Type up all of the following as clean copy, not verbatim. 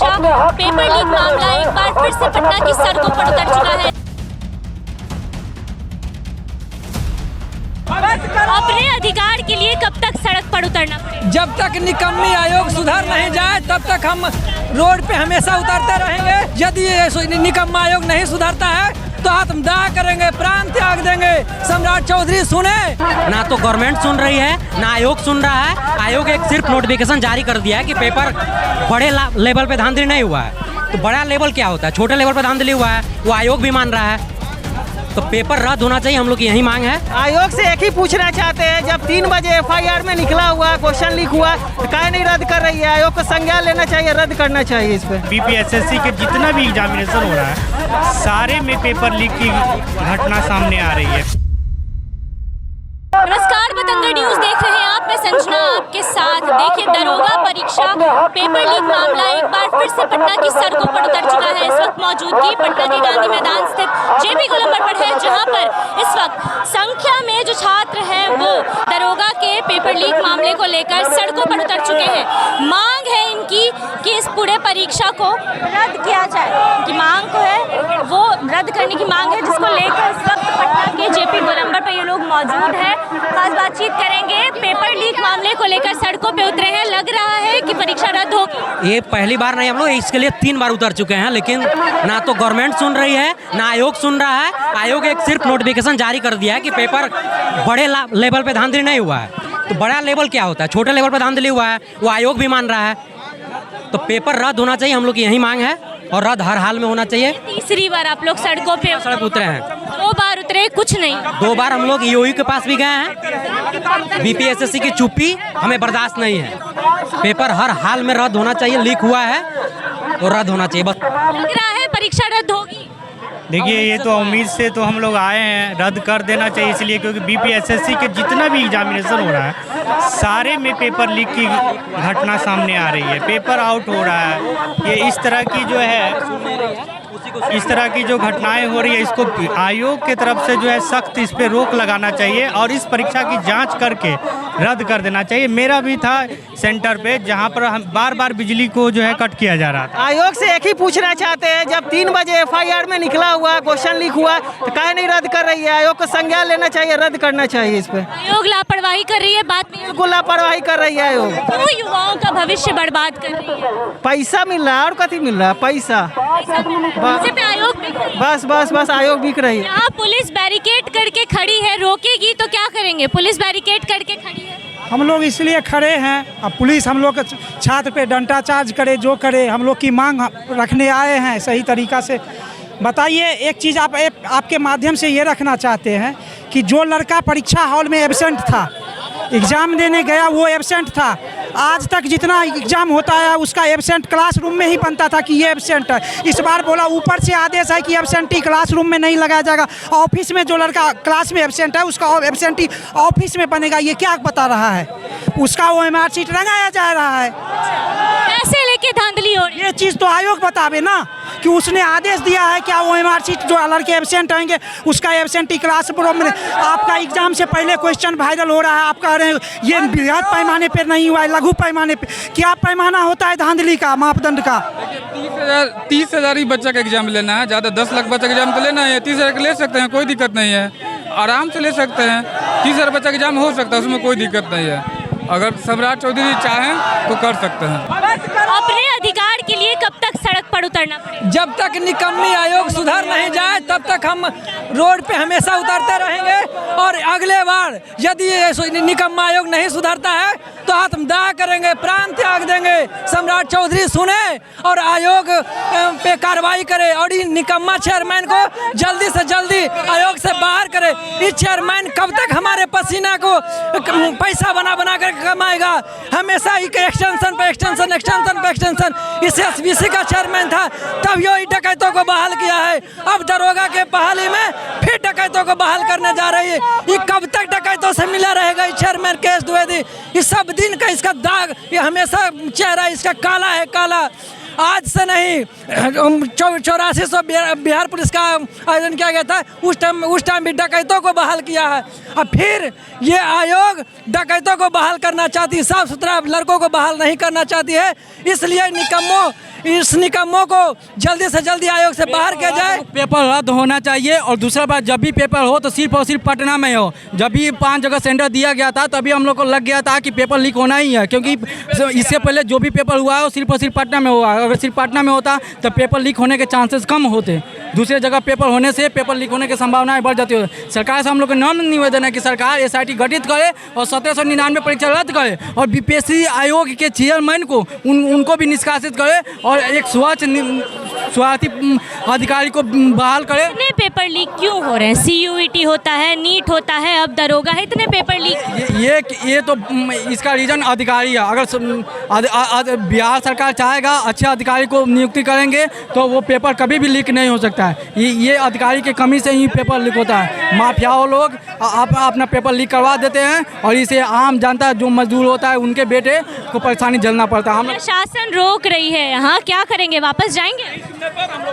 परीक्षा paper leak मामला एक बार फिर से पटना की सड़कों पर उतर चुका है। अपने अधिकार के लिए कब तक सड़क पर उतरना पड़ेगा? जब तक निकम्मी आयोग सुधर नहीं जाए तब तक हम रोड पे हमेशा उतरते रहेंगे। यदि निकम्मा आयोग नहीं सुधरता है तो आत्मदाह करेंगे, प्राण त्याग देंगे। सम्राट चौधरी सुने ना, तो गवर्नमेंट सुन रही है ना आयोग सुन रहा है। आयोग एक सिर्फ नोटिफिकेशन जारी कर दिया है कि पेपर बड़े लेवल पे धांधली नहीं हुआ है। तो बड़ा लेवल क्या होता है? छोटे लेवल पे धांधली हुआ है, वो आयोग भी मान रहा है। तो पेपर रद्द होना चाहिए, हम लोग की यही मांग है। आयोग से एक ही पूछना चाहते हैं, जब 3 बजे FIR में निकला हुआ क्वेश्चन लीक हुआ तो काहे नहीं रद्द कर रही है? आयोग को संज्ञान लेना चाहिए, रद्द करना चाहिए इस पर। BPSSC के जितना भी एग्जामिनेशन हो रहा है सारे में पेपर लीक की घटना सामने आ रही है। नमस्कार, बतंगड़ न्यूज देख रहे हैं आप, मैं संजना आपके साथ। देखिए, दरोगा परीक्षा पेपर लीक मामला एक बार फिर से पटना की सड़कों पर उतर चुका है। इस वक्त मौजूदगी पटना के गांधी मैदान स्थित JP गोलंबर पर है, जहां पर इस वक्त संख्या में जो छात्र हैं वो दरोगा के पेपर लीक मामले को लेकर सड़कों पर उतर चुके हैं। मांग है इनकी कि इस पूरे परीक्षा को रद्द किया जाए, कि मांग को है वो रद्द करने की मांग है, जिसको लेकर इस वक्त पटना के JP गोलंबर पर ये लोग मौजूद है। खास बातचीत करेंगे। पेपर लीक मामले को लेकर सड़कों पे उतरे हैं, लग रहा है कि परीक्षा रद्द होगी। ये पहली बार नहीं, हम लोग इसके लिए 3 बार उतर चुके हैं, लेकिन ना तो गवर्नमेंट सुन रही है ना आयोग सुन रहा है। आयोग एक सिर्फ नोटिफिकेशन जारी कर दिया है कि पेपर बड़े लेवल पे धांधली नहीं हुआ है। तो बड़ा लेवल क्या होता है? छोटे लेवल पे धांधली हुआ है, वो आयोग भी मान रहा है। तो पेपर रद्द होना चाहिए, हम लोग की यही मांग है, और रद्द हर हाल में होना चाहिए। तीसरी बार आप लोग सड़कों पे उतरे हैं। 2 बार उतरे, कुछ नहीं। 2 बार हम लोग EOE के पास भी गए हैं। BPSSC की चुप्पी हमें बर्दाश्त नहीं है। पेपर हर हाल में रद्द होना चाहिए, लीक हुआ है और रद्द होना चाहिए बस। लग रहा है परीक्षा रद्द होगी। देखिए, ये तो उम्मीद से तो हम लोग आए हैं, रद्द कर देना चाहिए इसलिए क्योंकि BPSSC के जितना भी एग्जामिनेशन हो रहा है सारे में पेपर लीक की घटना सामने आ रही है। पेपर आउट हो रहा है। ये इस तरह की जो है, इस तरह की जो घटनाएं हो रही है, इसको आयोग की तरफ से जो है सख्त इस पे रोक लगाना चाहिए और इस परीक्षा की जांच करके रद्द कर देना चाहिए। मेरा भी था सेंटर पे, जहां पर हम बार बिजली को जो है कट किया जा रहा था। आयोग से एक ही पूछना चाहते हैं, जब 3 बजे FIR में निकला हुआ क्वेश्चन लीक हुआ तो काहे नहीं रद्द कर रही है? आयोग को संज्ञान लेना चाहिए, रद्द करना चाहिए इस पर। आयोग लापरवाही कर रही है, बात में बिल्कुल लापरवाही कर रही है आयोग। क्यों युवाओं का भविष्य बर्बाद कर रही है? पैसा मिल रहा है और कथी मिल रहा है? पैसा। पैसे पे आयोग बिक रही है। बस आयोग बिक रही है। यहाँ पुलिस बैरिकेड करके खड़ी है, रोकेगी तो क्या करेंगे? पुलिस बैरिकेड करके खड़ी है। हम लोग इसलिए खड़े हैं, अब पुलिस हम लोग छात्र पे डंडा चार्ज करे, जो करे, हम लोग की मांग रखने आए हैं सही तरीक़ा से। बताइए, एक चीज़ आपके माध्यम से ये रखना चाहते हैं कि जो लड़का परीक्षा हॉल में एब्सेंट था, एग्ज़ाम देने गया, वो एब्सेंट था। आज तक जितना एग्ज़ाम होता है उसका एब्सेंट क्लासरूम में ही बनता था कि ये एब्सेंट है। इस बार बोला ऊपर से आदेश है कि एब्सेंटी क्लासरूम में नहीं लगाया जाएगा, ऑफिस में जो लड़का क्लास में एब्सेंट है उसका एब्सेंटी ऑफिस में बनेगा। ये क्या बता रहा है? उसका OMR शीट लगाया जा रहा है। पैसे लेके धांधली हो रही है। ये चीज़ तो आयोग बतावे ना कि उसने आदेश दिया है क्या OMR शीट जो लड़के एब्सेंट होंगे उसका एब्सेंटी क्लासरूम में। आपका एग्जाम से पहले क्वेश्चन वायरल हो रहा है, आप कह रहे हैं ये बृहद पैमाने पर नहीं हुआ है, लघु पैमाने पे। क्या पैमाना होता है धांधली का, मापदंड का? 30,000 ही बच्चा का एग्जाम लेना है, ज़्यादा 10 लाख बच्चा का एग्जाम तो लेना है। 30,000 का ले सकते हैं, कोई दिक्कत नहीं है, आराम से ले सकते हैं। 30,000 बच्चा का एग्जाम हो सकता है, उसमें कोई दिक्कत नहीं है। अगर सम्राट चौधरी चाहें तो कर सकते हैं। अपने अधिकार के लिए कब तक सड़क पर उतरना पड़ेगा? जब तक निकम्मी आयोग सुधर नहीं जाए तब तक हम रोड पे हमेशा उतरते रहेंगे। और अगले बार यदि निकम्मा आयोग नहीं सुधरता है तो आत्मदाह करेंगे, प्राण त्याग देंगे। सम्राट चौधरी सुने और आयोग पे कार्रवाई करे और इन निकम्मा चेयरमैन को जल्दी से जल्दी आयोग से बाहर करे। इस चेयरमैन कब तक हमारे पसीना को पैसा बना कर कमाएगा? हमेशा ही एक्सटेंशन पे एक्सटेंशन, एक्सटेंशन पे एक्सटेंशन। इस SBC का चेयरमैन था तब ये डकैतों को बहाल किया है, अब दरोगा के बहाली में फिर डकैतों को बहाल करने जा रही है। ये कब तक डकैतों से मिला रहेगा? ये चेयरमैन केस द्विवेदी, ये सब दिन का इसका दाग, ये हमेशा चेहरा इसका काला है, काला। आज से नहीं, 8400 बिहार पुलिस का आयोजन किया गया था, उस टाइम भी डकैतों को बहाल किया है। अब फिर ये आयोग डकैतों को बहाल करना चाहती है, साफ सुथरा लड़कों को बहाल नहीं करना चाहती है। इसलिए निकम्मों इस निकम्मों को जल्दी से जल्दी आयोग से बाहर किया जाए। पेपर रद्द होना चाहिए और दूसरा बात, जब भी पेपर हो तो सिर्फ और सिर्फ पटना में हो। जब भी 5 जगह सेंटर दिया गया था तभी हम लोग को लग गया था कि पेपर लीक होना ही है, क्योंकि इससे पहले जो भी पेपर हुआ है वो सिर्फ और सिर्फ पटना में हुआ है। अगर सिर्फ पटना में होता तो पेपर लीक होने के चांसेस कम होते। दूसरे जगह पेपर होने से पेपर लीक होने की संभावनाएं बढ़ जाती है। सरकार से हम लोग का नम्र निवेदन है कि सरकार SIT गठित करे और 1799 परीक्षा रद्द करे और BPSC आयोग के चेयरमैन को उनको भी निष्कासित करे और एक स्वार्थी अधिकारी को बहाल करे। इतने पेपर लीक क्यों हो रहे हैं? CUET होता है, नीट होता है, अब दरोगा है, इतने पेपर लीक ये तो इसका रीजन अधिकारी है। अगर बिहार सरकार चाहेगा अच्छे अधिकारी को नियुक्ति करेंगे तो वो पेपर कभी भी लीक नहीं हो सकता है। ये अधिकारी की कमी से ही पेपर लीक होता है। माफियाओं लोग अपना पेपर लीक करवा देते हैं और इसे आम जनता जो मजदूर होता है उनके बेटे को परेशानी झेलना पड़ता है। प्रशासन रोक रही है, यहाँ क्या करेंगे? वापस जाएंगे?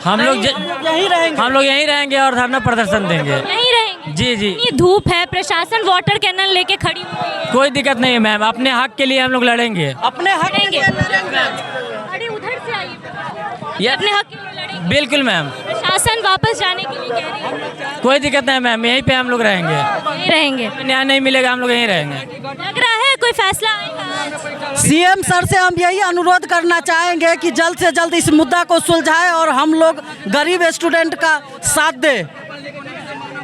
हम लोग यहीं रहेंगे और धरना प्रदर्शन देंगे। यहीं रहेंगे? जी जी। इतनी धूप है, प्रशासन वाटर कैनन लेके खड़ी हुई है। कोई दिक्कत नहीं है मैम, अपने हक के लिए हम लोग लड़ेंगे। अपने हक लड़ेंगे? अरे उधर से आइए, अपने हक के लिए लड़ेंगे। बिल्कुल मैम। प्रशासन वापस जाने के लिए कह रही है। कोई दिक्कत नहीं मैम, यहीं पे हम लोग रहेंगे। यहीं रहेंगे? न्याय नहीं मिलेगा हम लोग यहीं रहेंगे। लग रहा है कोई फैसला आएगा? CM सर से हम यही अनुरोध करना चाहेंगे कि जल्द से जल्द इस मुद्दा को सुलझाए और हम लोग गरीब स्टूडेंट का साथ दें,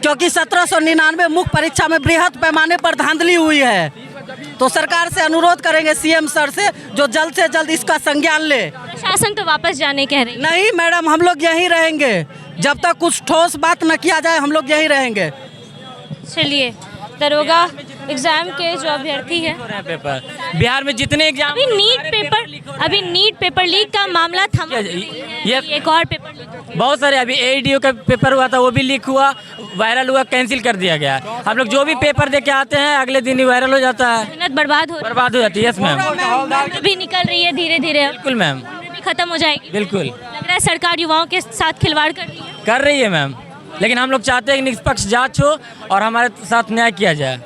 क्योंकि 1799 मुख्य परीक्षा में बृहद पैमाने पर धांधली हुई है। तो सरकार से अनुरोध करेंगे CM सर से जो जल्द से जल्द इसका संज्ञान ले। प्रशासन तो वापस जाने कह रही है। नहीं मैडम, हम लोग यहीं रहेंगे जब तक कुछ ठोस बात न किया जाए, हम लोग यहीं रहेंगे। चलिए, दरोगा एग्जाम के जो अभ्यर्थी है, पेपर बिहार में जितने एग्जाम, अभी नीट पेपर लीक का मामला थमा ये एक और पेपर लीक बहुत सारे, अभी AEDO का पेपर हुआ था वो भी लीक हुआ, वायरल हुआ, कैंसिल कर दिया गया। हम लोग जो भी पेपर दे के आते हैं अगले दिन ही वायरल हो जाता है, मेहनत बर्बाद हो जाती है। Yes ma'am. भी निकल रही है धीरे धीरे, बिल्कुल मैम, भी खत्म हो जाएगी। बिल्कुल। लग रहा है सरकार युवाओं के साथ खिलवाड़ कर रही है मैम, लेकिन हम लोग चाहते हैं कि निष्पक्ष जांच हो और हमारे साथ न्याय किया जाए।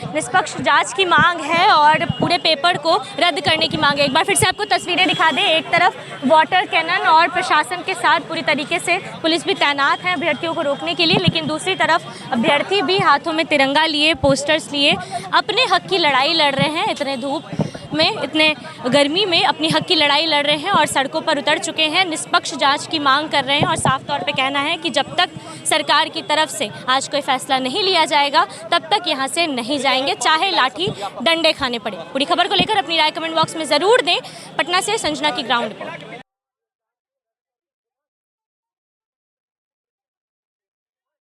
निष्पक्ष जांच की मांग है और पूरे पेपर को रद्द करने की मांग है। एक बार फिर से आपको तस्वीरें दिखा दें। एक तरफ वाटर कैनन और प्रशासन के साथ पूरी तरीके से पुलिस भी तैनात है अभ्यर्थियों को रोकने के लिए, लेकिन दूसरी तरफ अभ्यर्थी भी हाथों में तिरंगा लिए, पोस्टर्स लिए अपने हक की लड़ाई लड़ रहे हैं। इतने धूप में, इतने गर्मी में अपनी हक की लड़ाई लड़ रहे हैं और सड़कों पर उतर चुके हैं, निष्पक्ष जांच की मांग कर रहे हैं और साफ तौर पे कहना है कि जब तक सरकार की तरफ से आज कोई फैसला नहीं लिया जाएगा तब तक यहाँ से नहीं जाएंगे, चाहे लाठी डंडे खाने पड़े। पूरी खबर को लेकर अपनी राय कमेंट बॉक्स में ज़रूर दें। पटना से संजना की ग्राउंड रिपोर्ट।